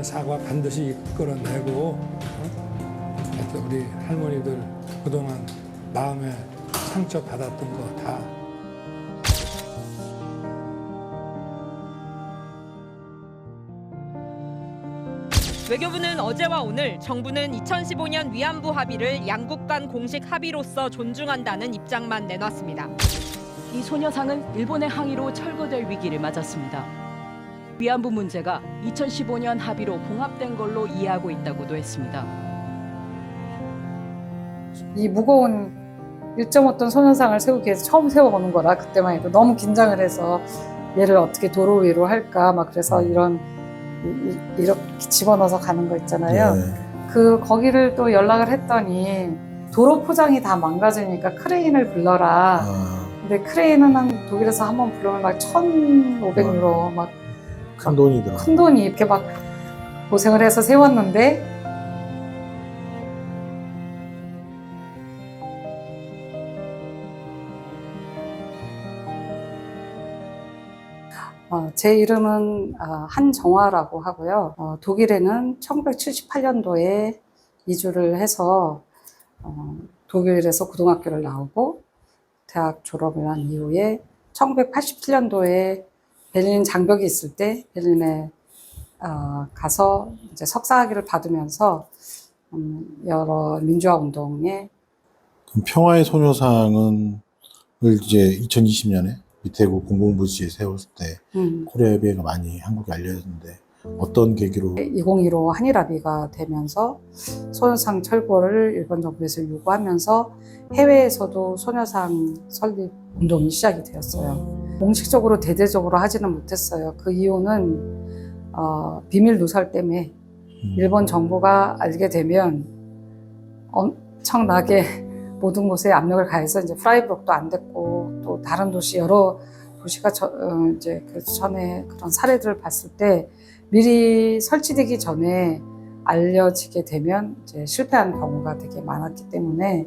진정한 사과 반드시 이끌어내고 하여튼 우리 할머니들 그동안 마음에 상처 받았던 거 다 외교부는 어제와 오늘 정부는 2015년 위안부 합의를 양국 간 공식 합의로서 존중한다는 입장만 내놨습니다. 이 소녀상은 일본의 항의로 철거될 위기를 맞았습니다. 위안부 문제가 2015년 합의로 봉합된 걸로 이해하고 있다고도 했습니다. 이 무거운 1.5톤 소녀상을 세우기 위해서 처음 세워보는 거라 그때만 해도 너무 긴장을 해서 얘를 어떻게 도로 위로 할까 막 그래서 이렇게 집어넣어서 가는 거 있잖아요. 네. 거기를 또 연락을 했더니 도로 포장이 다 망가지니까 크레인을 불러라. 근데 크레인은 독일에서 한번 부르면 막 1,500유로 막 큰 돈이더라. 큰 돈이 이렇게 막 고생을 해서 세웠는데 제 이름은 한정화라고 하고요. 독일에는 1978년도에 이주를 해서 독일에서 고등학교를 나오고 대학 졸업을 한 이후에 1987년도에 베를린 장벽이 있을 때 베를린에 가서 이제 석사학위를 받으면서 여러 민주화 운동에 그럼 평화의 소녀상은 이제 2020년에 밑에고 공공부지에 세웠을 때 코리아 협의회가 많이 한국에 알려졌는데 어떤 계기로 2015 한일합의가 되면서 소녀상 철거를 일본 정부에서 요구하면서 해외에서도 소녀상 설립 운동이 시작이 되었어요. 공식적으로 대대적으로 하지는 못했어요. 그 이유는 비밀 누설 때문에 일본 정부가 알게 되면 엄청나게 모든 곳에 압력을 가해서 이제 프라이브록도 안 됐고 또 다른 도시 여러 도시가 이제 그 전에 그런 사례들을 봤을 때 미리 설치되기 전에 알려지게 되면 이제 실패한 경우가 되게 많았기 때문에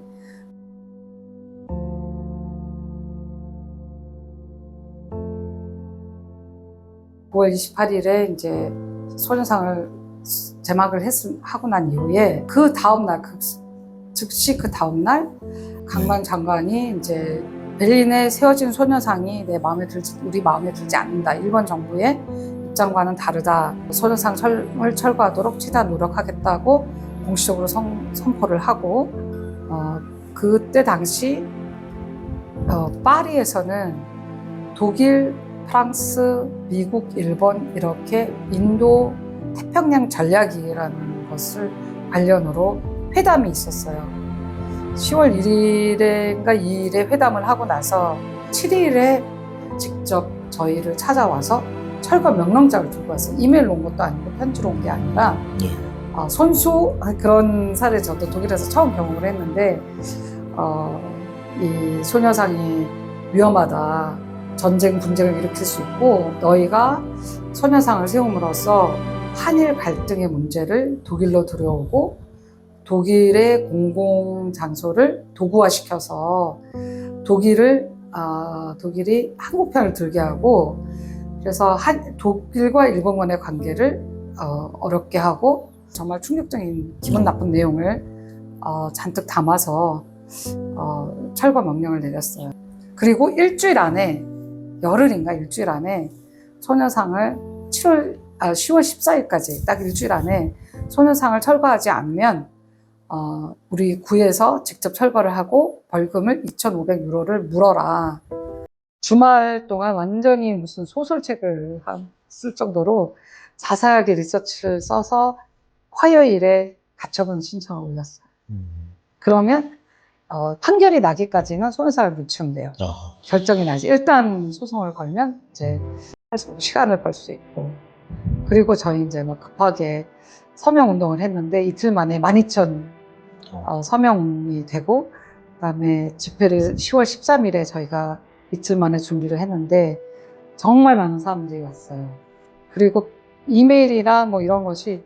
(9월 28일에) 이제 소녀상을 제막을 하고 난 이후에 그 다음 날 즉시 그 다음 날 강만 장관이 이제 베를린에 세워진 소녀상이 우리 마음에 들지 않는다. 일본 정부의 입장과는 다르다. 소녀상을 철거하도록 최대한 노력하겠다고 공식적으로 선포를 하고 그때 당시 파리에서는 독일, 프랑스, 미국, 일본 이렇게 인도 태평양 전략이라는 것을 관련으로 회담이 있었어요. 10월 1일인가 2일에 회담을 하고 나서 7일에 직접 저희를 찾아와서 철거 명령장을 들고 왔어요. 이메일로 온 것도 아니고 편지로 온 게 아니라 손수 그런 사례 저도 독일에서 처음 경험을 했는데 이 소녀상이 위험하다. 전쟁, 분쟁을 일으킬 수 있고 너희가 소녀상을 세움으로써 한일 갈등의 문제를 독일로 들여오고 독일의 공공장소를 도구화시켜서 독일이 한국 편을 들게 하고 그래서 독일과 일본 간의 관계를 어렵게 하고 정말 충격적인 기분 나쁜 내용을 잔뜩 담아서 철거 명령을 내렸어요. 그리고 일주일 안에 열흘인가 일주일 안에 소녀상을 10월 14일까지 딱 일주일 안에 소녀상을 철거하지 않으면 우리 구에서 직접 철거를 하고 벌금을 2,500유로를 물어라. 주말 동안 완전히 무슨 소설책을 쓸 정도로 자세하게 리서치를 써서 화요일에 가처분 신청을 올렸어요. 그러면 판결이 나기까지는 소녀상을 묻히면 돼요. 결정이 나지. 일단 소송을 걸면 이제 시간을 벌 수 있고. 그리고 저희 이제 막 급하게 서명 운동을 했는데 이틀 만에 12,000 서명이 되고 그다음에 집회를 10월 13일에 저희가 이틀 만에 준비를 했는데 정말 많은 사람들이 왔어요. 그리고 이메일이나 뭐 이런 것이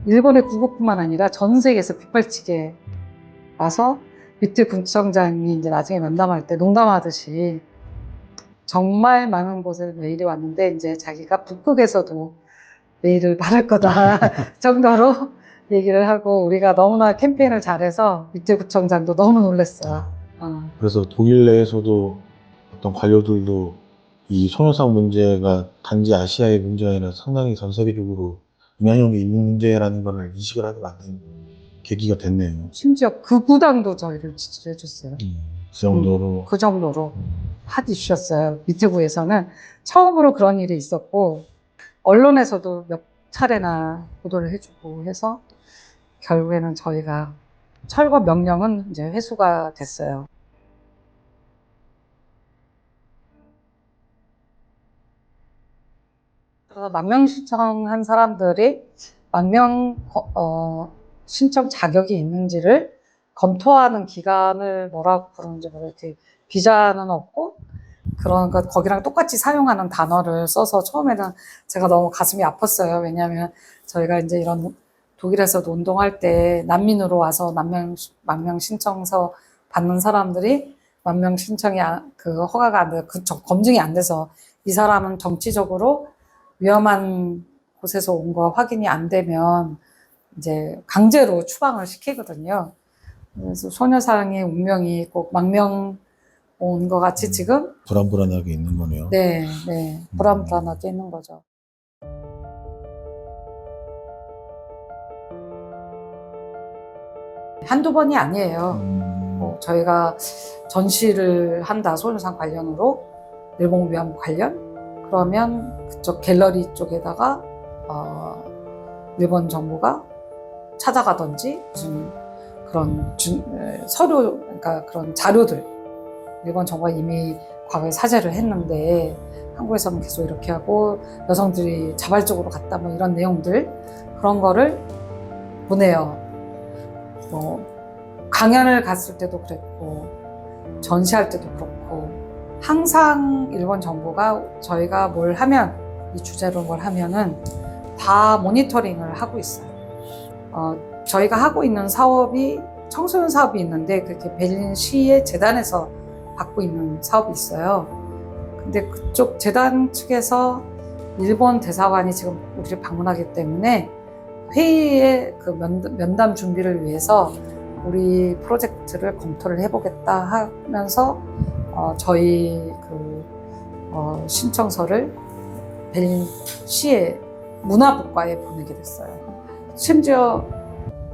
일본의 국어뿐만 아니라 전 세계에서 빗발치게 와서 밑에 군청장이 이제 나중에 면담할 때 농담하듯이 정말 많은 곳에 메일이 왔는데 이제 자기가 북극에서도 메일을 받을 거다 정도로 얘기를 하고 우리가 너무나 캠페인을 잘해서 밑에구청장도 너무 놀랐어요. 그래서 독일 내에서도 어떤 관료들도 이 소녀상 문제가 단지 아시아의 문제가 아니라 상당히 전 세계적으로 영향력이 있는 문제라는 걸 인식을 하게 만든 계기가 됐네요. 심지어 극우당도 저희를 지지해 줬어요. 그 정도로. 그 정도로 핫 이슈였어요. 밑에구에서는 처음으로 그런 일이 있었고 언론에서도 몇 차례나 보도를 해주고 해서 결국에는 저희가 철거 명령은 이제 회수가 됐어요. 그래서 망명 신청한 사람들이 망명 신청 자격이 있는지를 검토하는 기간을 뭐라고 부르는지 모르겠어요. 비자는 없고 그러니까 거기랑 똑같이 사용하는 단어를 써서 처음에는 제가 너무 가슴이 아팠어요. 왜냐하면 저희가 이제 이런 독일에서도 운동할 때 난민으로 와서 망명 신청서 받는 사람들이 망명 신청이 그 허가가 안 돼, 검증이 안 돼서 이 사람은 정치적으로 위험한 곳에서 온 거 확인이 안 되면 이제 강제로 추방을 시키거든요. 그래서 소녀상의 운명이 꼭 망명 온 것 같이 지금 불안불안하게 있는 거네요. 네, 불안불안하게 있는 거죠. 한두 번이 아니에요. 저희가 전시를 한다, 소녀상 관련으로, 일본 위안부 관련. 그러면 그쪽 갤러리 쪽에다가 일본 정부가 찾아가든지 무슨 그런 서류, 그러니까 그런 자료들, 일본 정부가 이미 과거에 사죄를 했는데 한국에서는 계속 이렇게 하고 여성들이 자발적으로 갔다 뭐 이런 내용들, 그런 거를 보내요. 뭐 강연을 갔을 때도 그랬고 전시할 때도 그렇고 항상 일본 정부가 저희가 뭘 하면, 이 주제로 뭘 하면은 다 모니터링을 하고 있어요. 저희가 하고 있는 사업이 청소년 사업이 있는데 그게 베를린 시의 재단에서 받고 있는 사업이 있어요. 근데 그쪽 재단 측에서 일본 대사관이 지금 우리를 방문하기 때문에 회의의 그 면담 준비를 위해서 우리 프로젝트를 검토를 해보겠다 하면서 저희 신청서를 베를린 시의 문화부과에 보내게 됐어요. 심지어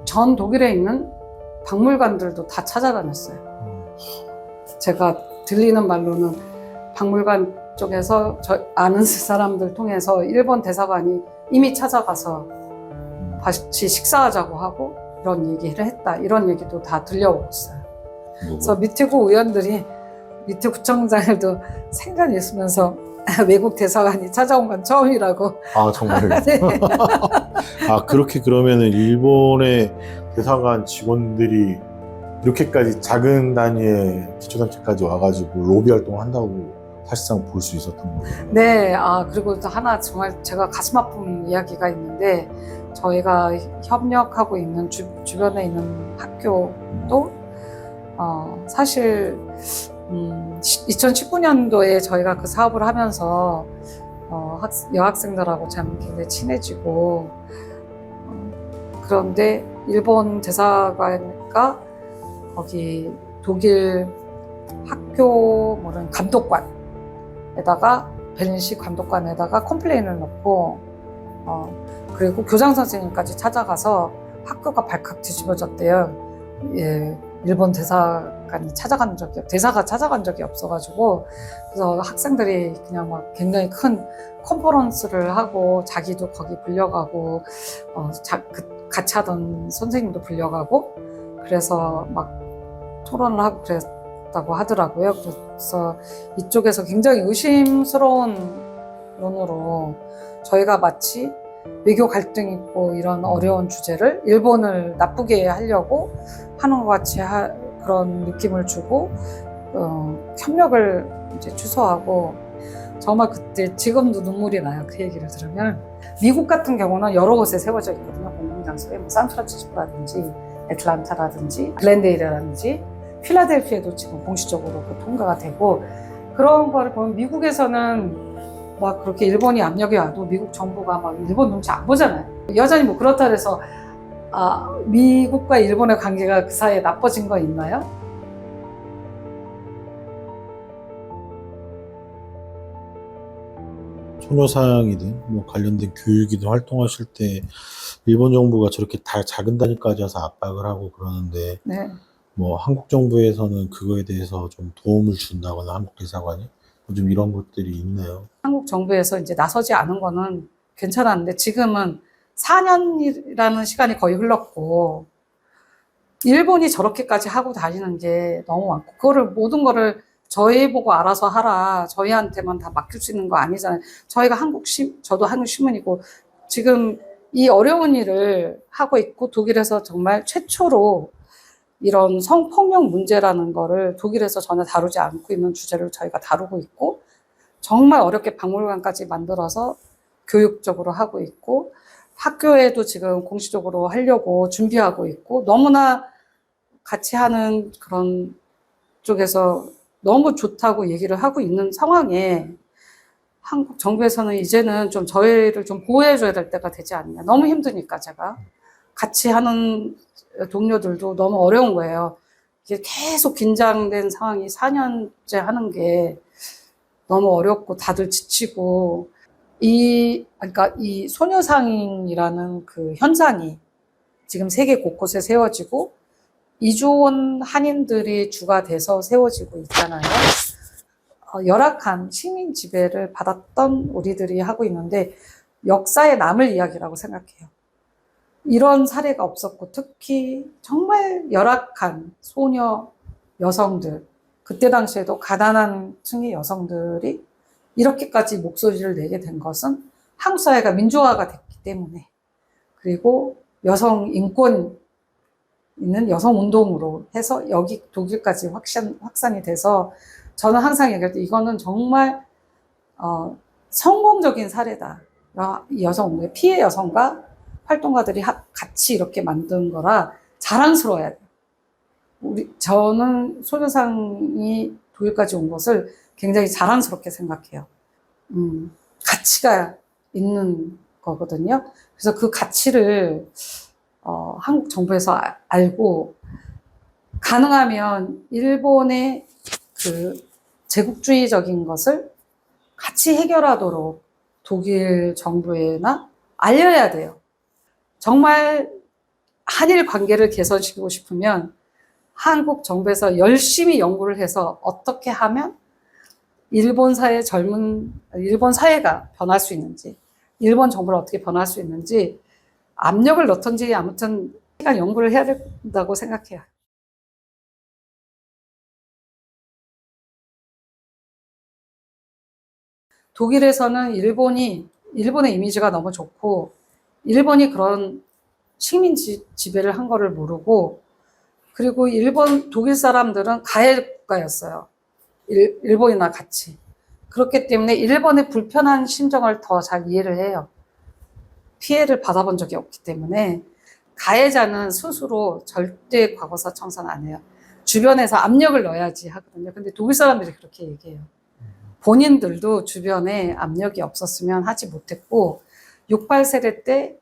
전 독일에 있는 박물관들도 다 찾아다녔어요. 제가 들리는 말로는 박물관 쪽에서 아는 사람들 통해서 일본 대사관이 이미 찾아가서 같이 식사하자고 하고 이런 얘기를 했다, 이런 얘기도 다 들려오고 있어요. 그래서 밑에구 의원들이, 밑에구청장들도 생각이 있으면서 외국 대사관이 찾아온 건 처음이라고. 아, 정말요? 네. 아, 그렇게 그러면은 일본의 대사관 직원들이 이렇게까지 작은 단위의 기초단체까지 와가지고 로비 활동을 한다고 사실상 볼 수 있었던 거예요. 네, 그리고 또 하나 정말 제가 가슴 아픈 이야기가 있는데, 저희가 협력하고 있는 주변에 있는 학교도 사실 2019년도에 저희가 그 사업을 하면서 여학생들하고 참 굉장히 친해지고, 그런데 일본 대사관과 거기 독일 학교 뭐는 감독관에다가, 베를린시 감독관에다가 컴플레인을 넣고 그리고 교장 선생님까지 찾아가서 학교가 발칵 뒤집어졌대요. 예, 일본 대사가 찾아간 적이 없어가지고, 그래서 학생들이 그냥 막 굉장히 큰 컨퍼런스를 하고, 자기도 거기 불려가고, 같이 하던 선생님도 불려가고, 그래서 막 토론을 하고 그랬다고 하더라고요. 그래서 이쪽에서 굉장히 의심스러운 눈으로 저희가 마치 외교 갈등이 있고 이런 어려운 주제를 일본을 나쁘게 하려고 하는 것 같이 그런 느낌을 주고 협력을 이제 취소하고, 정말 그때 지금도 눈물이 나요. 그 얘기를 들으면. 미국 같은 경우는 여러 곳에 세워져 있거든요. 공공장소에 뭐 샌프란시스코라든지 애틀란타라든지 글렌데일이라든지 필라델피아도 지금 공식적으로 통과가 되고, 그런 거를 보면 미국에서는 막 그렇게 일본이 압력이 와도 미국 정부가 막 일본 눈치 안 보잖아요. 여전히 뭐 그렇다 그래서 미국과 일본의 관계가 그 사이에 나빠진 거 있나요? 소녀상이든 뭐 관련된 교육이든 활동하실 때 일본 정부가 저렇게 다 작은 단위까지 와서 압박을 하고 그러는데 네. 뭐 한국 정부에서는 그거에 대해서 좀 도움을 준다거나 한국 대사관이 뭐 좀 이런 것들이 있나요? 한국 정부에서 이제 나서지 않은 거는 괜찮았는데 지금은 4년이라는 시간이 거의 흘렀고 일본이 저렇게까지 하고 다니는 게 너무 많고 그거를 모든 거를 저희 보고 알아서 하라 저희한테만 다 맡길 수 있는 거 아니잖아요. 저희가 저도 한국 신문이고 지금 이 어려운 일을 하고 있고 독일에서 정말 최초로 이런 성폭력 문제라는 거를 독일에서 전혀 다루지 않고 있는 주제를 저희가 다루고 있고 정말 어렵게 박물관까지 만들어서 교육적으로 하고 있고 학교에도 지금 공식적으로 하려고 준비하고 있고 너무나 같이 하는 그런 쪽에서 너무 좋다고 얘기를 하고 있는 상황에 한국 정부에서는 이제는 좀 저희를 좀 보호해줘야 될 때가 되지 않냐. 너무 힘드니까 제가. 같이 하는 동료들도 너무 어려운 거예요. 이게 계속 긴장된 상황이 4년째 하는 게 너무 어렵고 다들 지치고 그러니까 이 소녀상이라는 그 현상이 지금 세계 곳곳에 세워지고 이주온 한인들이 주가 돼서 세워지고 있잖아요. 열악한 식민 지배를 받았던 우리들이 하고 있는데 역사에 남을 이야기라고 생각해요. 이런 사례가 없었고 특히 정말 열악한 소녀 여성들 그때 당시에도 가난한 층의 여성들이 이렇게까지 목소리를 내게 된 것은 한국 사회가 민주화가 됐기 때문에 그리고 여성 인권 있는 여성 운동으로 해서 여기 독일까지 확산이 돼서 저는 항상 얘기할 때 이거는 정말 성공적인 사례다. 여성 운동의 피해 여성과 활동가들이 같이 이렇게 만든 거라 자랑스러워야 돼요. 저는 소녀상이 독일까지 온 것을 굉장히 자랑스럽게 생각해요. 가치가 있는 거거든요. 그래서 그 가치를 한국 정부에서 알고 가능하면 일본의 그 제국주의적인 것을 같이 해결하도록 독일 정부에나 알려야 돼요. 정말 한일 관계를 개선시키고 싶으면 한국 정부에서 열심히 연구를 해서 어떻게 하면 일본 사회가 변할 수 있는지, 일본 정부를 어떻게 변할 수 있는지 압력을 넣던지 아무튼 시간 연구를 해야 된다고 생각해요. 독일에서는 일본의 이미지가 너무 좋고 일본이 그런 식민 지배를 한 거를 모르고 그리고 독일 사람들은 가해국가였어요. 일본이나 같이. 그렇기 때문에 일본의 불편한 심정을 더 잘 이해를 해요. 피해를 받아본 적이 없기 때문에 가해자는 스스로 절대 과거사 청산 안 해요. 주변에서 압력을 넣어야지 하거든요. 근데 독일 사람들이 그렇게 얘기해요. 본인들도 주변에 압력이 없었으면 하지 못했고 68세대 때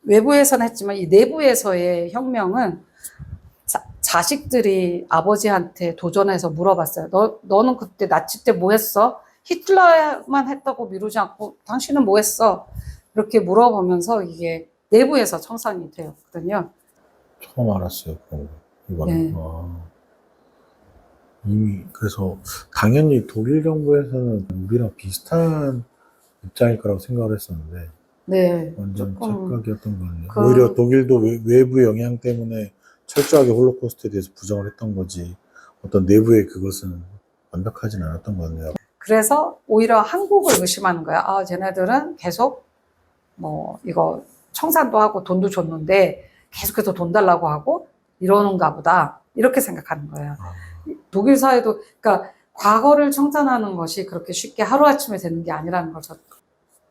외부에서는 했지만 이 내부에서의 혁명은 자식들이 아버지한테 도전해서 물어봤어요. 너는 그때 나치 때 뭐 했어? 히틀러만 했다고 미루지 않고 당신은 뭐 했어? 이렇게 물어보면서 이게 내부에서 청산이 되었거든요. 처음 알았어요. 이거는. 네. 이미 그래서 당연히 독일 정부에서는 우리랑 비슷한 입장일 거라고 생각을 했었는데 네. 완전 착각이었던 거네요. 그- 오히려 독일도 외부 영향 때문에 철저하게 홀로코스트에 대해서 부정을 했던 거지 어떤 내부의 그것은 완벽하진 않았던 것 같네요. 그래서 오히려 한국을 의심하는 거야. 쟤네들은 계속 이거 청산도 하고 돈도 줬는데 계속해서 돈 달라고 하고 이러는가 보다. 이렇게 생각하는 거예요. 독일 사회도, 그러니까 과거를 청산하는 것이 그렇게 쉽게 하루아침에 되는 게 아니라는 거죠.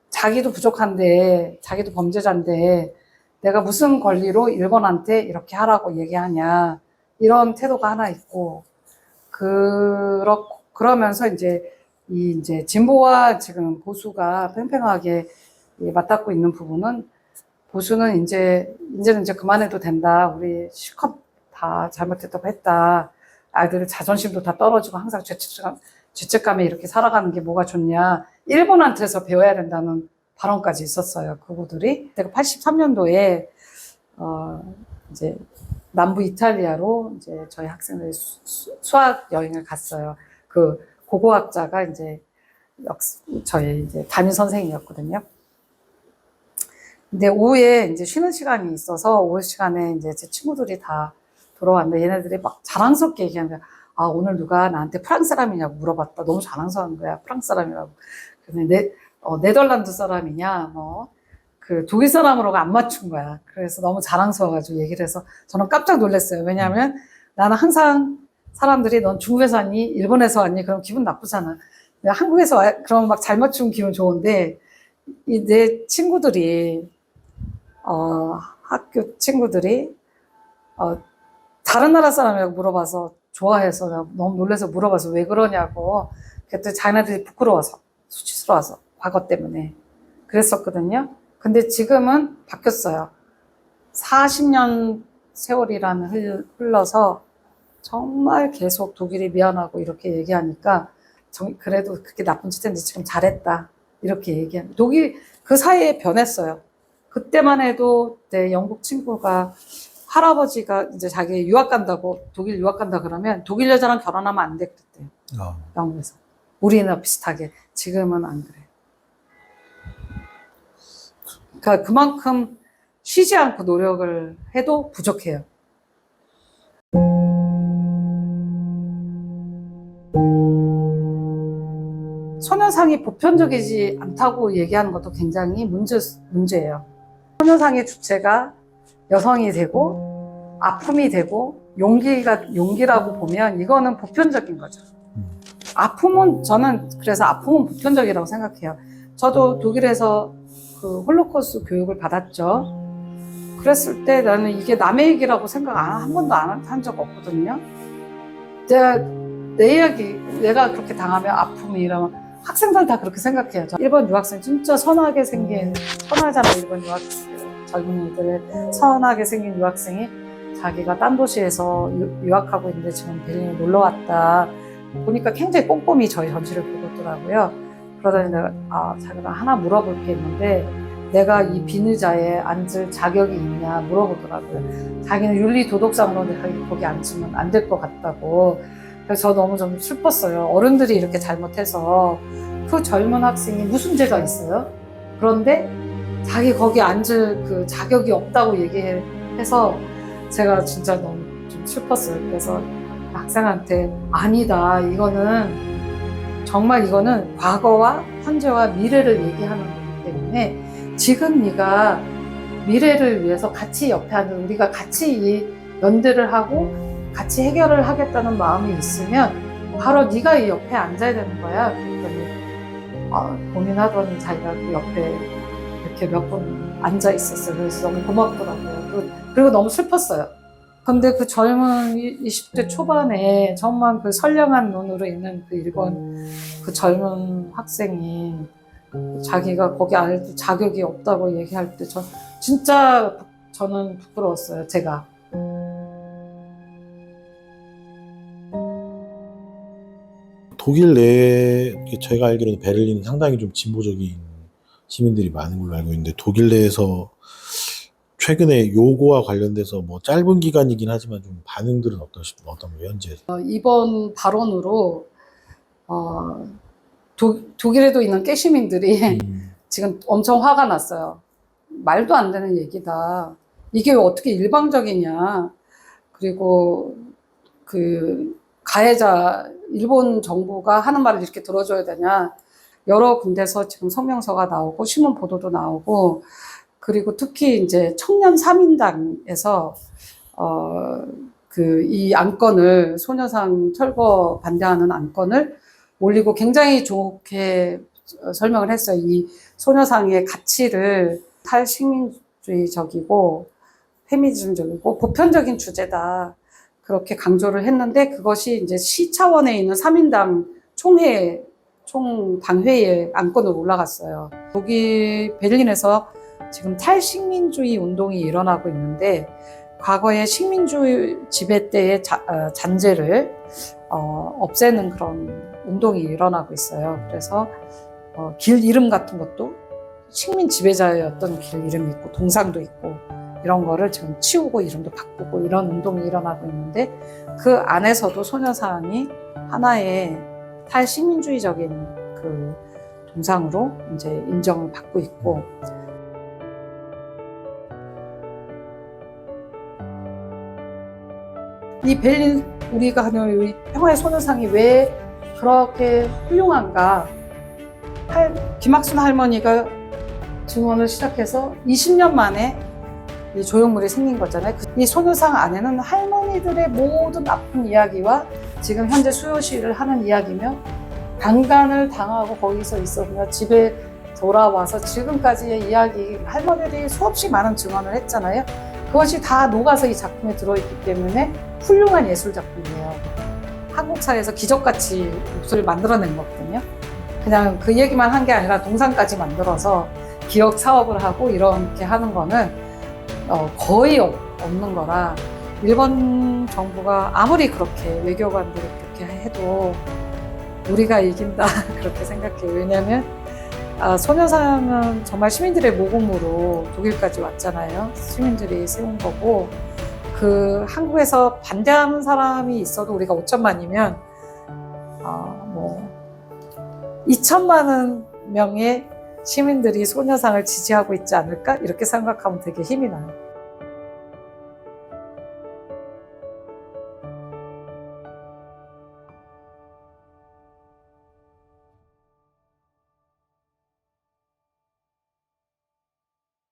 자기도 부족한데, 자기도 범죄자인데, 내가 무슨 권리로 일본한테 이렇게 하라고 얘기하냐. 이런 태도가 하나 있고, 그러면서 이제 이 이제 진보와 지금 보수가 팽팽하게 맞닿고 있는 부분은 보수는 이제는 이제 그만해도 된다. 우리 실컷 다 잘못했다고 했다. 아이들의 자존심도 다 떨어지고 항상 죄책감에 이렇게 살아가는 게 뭐가 좋냐. 일본한테서 배워야 된다는 발언까지 있었어요. 그분들이. 내가 83년도에 이제 남부 이탈리아로 이제 저희 학생들이 수학 여행을 갔어요. 그 고고학자가 이제 저희 이제 담임 선생이었거든요. 근데 오후에 이제 쉬는 시간이 있어서 오후 시간에 이제 제 친구들이 다 돌아왔는데 얘네들이 막 자랑스럽게 얘기하는 거야. 아, 오늘 누가 나한테 프랑스 사람이냐고 물어봤다. 너무 자랑스러운 거야. 프랑스 사람이라고. 근데 네덜란드 사람이냐, 그 독일 사람으로가 안 맞춘 거야. 그래서 너무 자랑스러워가지고 얘기를 해서 저는 깜짝 놀랐어요. 왜냐하면 나는 항상 사람들이 넌 중국에서 왔니? 일본에서 왔니? 그럼 기분 나쁘잖아. 내가 한국에서 그러면 막 잘 맞추면 기분 좋은데 이 내 친구들이 학교 친구들이 다른 나라 사람이라고 물어봐서 좋아해서 내가 너무 놀라서 물어봐서 왜 그러냐고. 그랬더니 자기네들이 부끄러워서 수치스러워서 과거 때문에 그랬었거든요. 근데 지금은 바뀌었어요. 40년 세월이라는 흘러서 정말 계속 독일이 미안하고 이렇게 얘기하니까 그래도 그렇게 나쁜 짓 했는데 지금 잘했다 이렇게 얘기합니다. 독일 그 사이에 변했어요. 그때만 해도 내 영국 친구가 할아버지가 이제 자기 유학 간다고 독일 유학 간다 그러면 독일 여자랑 결혼하면 안 돼 그랬대요. 영국에서. 우리나 비슷하게. 지금은 안 그래. 그러니까 그만큼 쉬지 않고 노력을 해도 부족해요. 소녀상이 보편적이지 않다고 얘기하는 것도 굉장히 문제예요. 소녀상의 주체가 여성이 되고 아픔이 되고 용기라고 보면 이거는 보편적인 거죠. 아픔은 저는 그래서 아픔은 보편적이라고 생각해요. 저도 독일에서 그 홀로코스트 교육을 받았죠. 그랬을 때 나는 이게 남의 얘기라고 생각 한 번도 안 한 적 없거든요. 내 이야기, 내가 그렇게 당하면 아픔이 이러면 학생들 다 그렇게 생각해요. 일본 유학생 진짜 선하게 생긴, 선하잖아, 일본 유학생. 젊은이들 선하게 생긴 유학생이 자기가 딴 도시에서 유학하고 있는데 지금 베를린에 놀러 왔다. 보니까 굉장히 꼼꼼히 저희 전시를 보고 있더라고요. 그러더니 내가 자기가 하나 물어볼 게 있는데 내가 이 빈 의자에 앉을 자격이 있냐 물어보더라고요. 자기는 윤리 도덕상으로는 거기 앉으면 안 될 것 같다고. 그래서 저 너무 좀 슬펐어요. 어른들이 이렇게 잘못해서 그 젊은 학생이 무슨 죄가 있어요? 그런데 자기 거기 앉을 그 자격이 없다고 얘기해서 제가 진짜 너무 좀 슬펐어요. 그래서 학생한테 아니다. 이거는 과거와 현재와 미래를 얘기하는 거기 때문에 지금 네가 미래를 위해서 같이 옆에 앉는 우리가 같이 연대를 하고 같이 해결을 하겠다는 마음이 있으면 바로 네가 이 옆에 앉아야 되는 거야. 그랬더니 고민하더니 자기가 그 옆에 이렇게 몇 분 앉아 있었어요. 그래서 너무 고맙더라고요. 그리고 너무 슬펐어요. 근데 그 젊은 20대 초반에 정말 그 선량한 눈으로 있는 그 일본 그 젊은 학생이 자기가 거기 앉을 자격이 없다고 얘기할 때 저는 부끄러웠어요. 제가. 독일 내에 저희가 알기로는 베를린은 상당히 좀 진보적인 시민들이 많은 걸로 알고 있는데 독일 내에서 최근에 요거와 관련돼서 뭐 짧은 기간이긴 하지만 좀 반응들은 어떤가요, 현재? 이번 발언으로 독일에도 있는 깨시민들이 지금 엄청 화가 났어요. 말도 안 되는 얘기다. 이게 어떻게 일방적이냐. 그리고 그 가해자 일본 정부가 하는 말을 이렇게 들어줘야 되냐. 여러 군데서 지금 성명서가 나오고 신문 보도도 나오고 그리고 특히 이제 청년 3인당에서 이 안건을 소녀상 철거 반대하는 안건을 올리고 굉장히 좋게 설명을 했어요. 이 소녀상의 가치를 탈식민주의적이고 페미니즘적이고 보편적인 주제다. 그렇게 강조를 했는데 그것이 이제 시 차원에 있는 3인당 총회 총 당회의에 안건으로 올라갔어요. 독일 베를린에서 지금 탈식민주의 운동이 일어나고 있는데 과거의 식민주의 지배 때의 잔재를 없애는 그런 운동이 일어나고 있어요. 그래서 길 이름 같은 것도 식민 지배자였던 길 이름이 있고 동상도 있고 이런 거를 지금 치우고 이름도 바꾸고 이런 운동이 일어나고 있는데 그 안에서도 소녀상이 하나의 탈식민주의적인 그 동상으로 이제 인정을 받고 있고 이 베를린 우리가 하는 우리 평화의 소녀상이 왜 그렇게 훌륭한가? 김학순 할머니가 증언을 시작해서 20년 만에 이 조형물이 생긴 거잖아요. 이 소녀상 안에는 할머니들의 모든 아픈 이야기와 지금 현재 수요시를 하는 이야기며 강간을 당하고 거기서 있었으며 집에 돌아와서 지금까지의 이야기 할머니들이 수없이 많은 증언을 했잖아요. 그것이 다 녹아서 이 작품에 들어있기 때문에 훌륭한 예술 작품이에요. 한국 사회에서 기적같이 목소리를 만들어낸 거거든요. 그냥 그 얘기만 한 게 아니라 동상까지 만들어서 기억 사업을 하고 이렇게 하는 거는 거의 없는 거라 일본 정부가 아무리 그렇게 외교관들이 그렇게 해도 우리가 이긴다 그렇게 생각해요. 왜냐하면 소녀상은 정말 시민들의 모금으로 독일까지 왔잖아요. 시민들이 세운 거고 그 한국에서 반대하는 사람이 있어도 우리가 5천만이면 2천만 명의 시민들이 소녀상을 지지하고 있지 않을까? 이렇게 생각하면 되게 힘이 나요.